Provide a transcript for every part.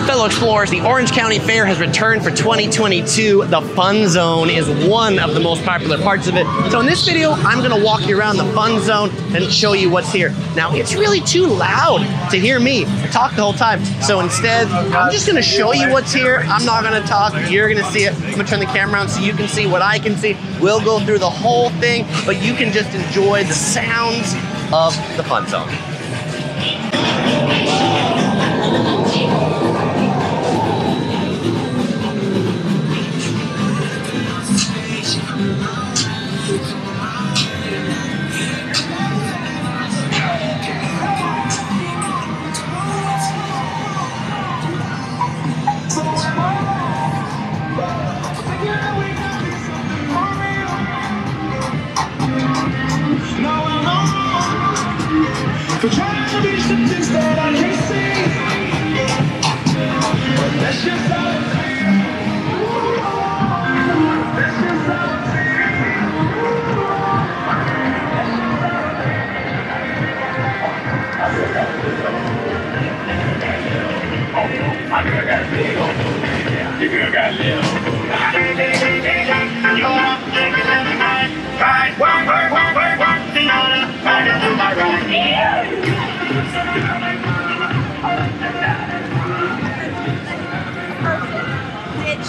Fellow explorers, the Orange County Fair has returned for 2022. The Fun Zone is one of the most popular parts of it. So in this video, I'm gonna walk you around the Fun Zone and show you what's here. Now, it's really too loud to hear me talk the whole time. So instead, I'm just gonna show you what's here. I'm not gonna talk, you're gonna see it. I'm gonna turn the camera around so you can see what I can see. We'll go through the whole thing, but you can just enjoy the sounds of the Fun Zone. For trying to reach the things that I can't see. That's just how it feels. That's just how it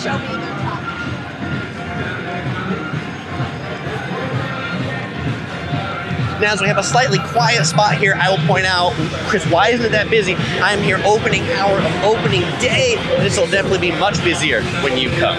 Show me the top. Now, as we have a slightly quiet spot here, I will point out, Chris, why isn't it that busy? I am here opening hour of opening day, and this will definitely be much busier when you come.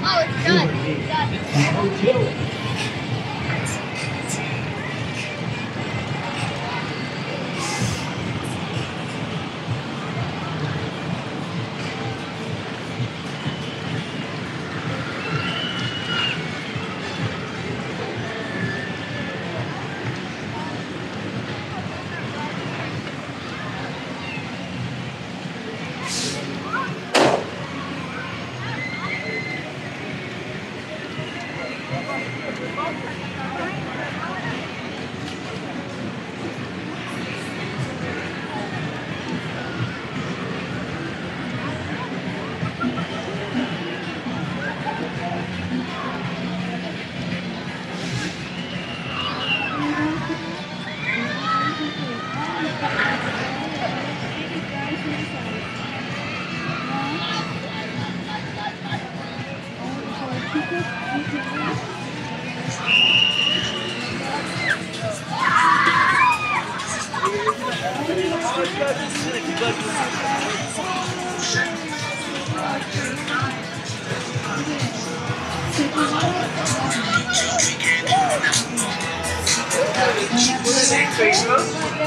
Oh, it's done. It's done.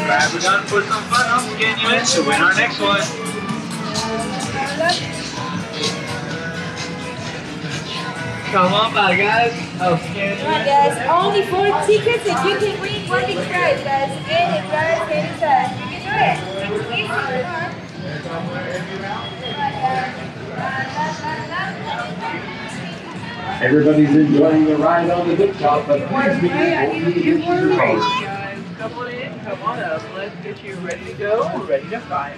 Grab a gun, put some fun up, we'll get you in to win our next one. Come on by, guys. Okay. Come on, guys. Only 4 tickets and you can win one big prize, guys. Anytime. You can do it. Everybody's enjoying the ride on the big top, but please be careful to get your phone. Guys, come on in, come on up. Let's get you ready to go, ready to fire.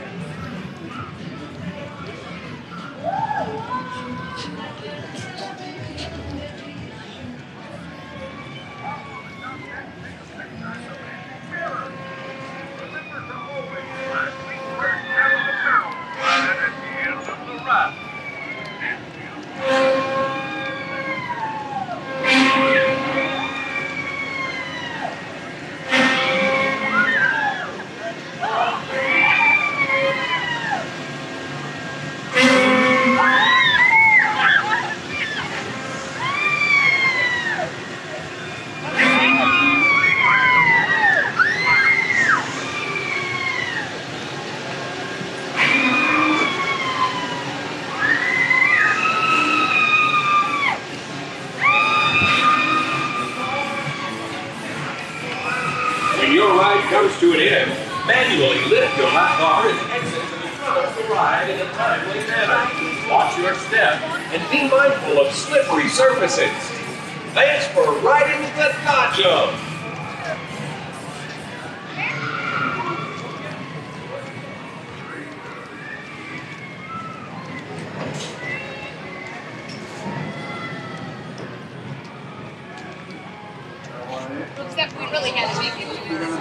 ride in a timely manner. Watch your step and be mindful of slippery surfaces. Thanks for riding the Nacho. Except we really had to make it to do this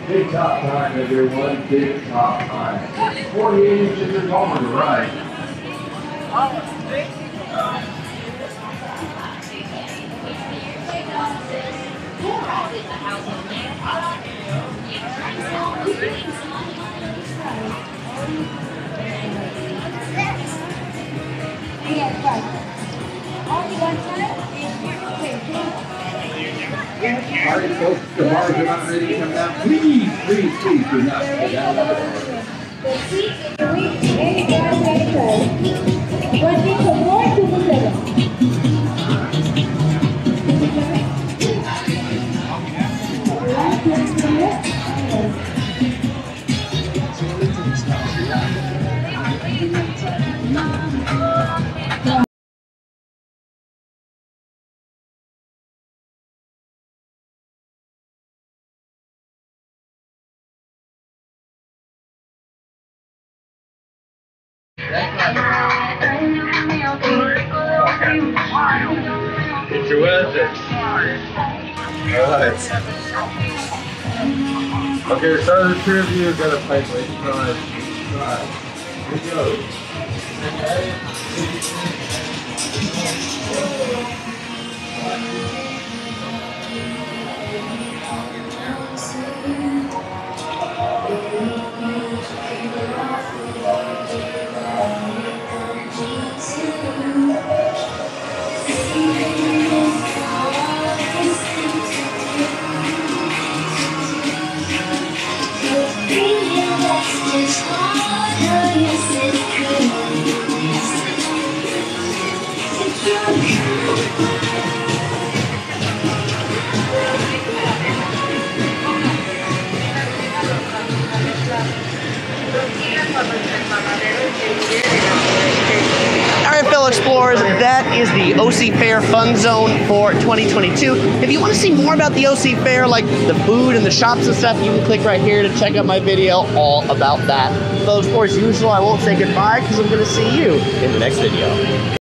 Big top time, everyone. Big top time. 48 inches is over the right. All right, folks, the bars are not ready to come down. Please do not go down. The seat is reached any guard vehicles. Working for more to the middle. Get your weather. Alright. Okay, so the two of you got a pipe right side. Here we go. Alright, fellow explorers, that is the OC Fair Fun Zone for 2022. If you want to see more about the OC Fair, like the food and the shops and stuff, you can click right here to check out my video all about that. Fellow explorers, as usual, I won't say goodbye because I'm going to see you in the next video.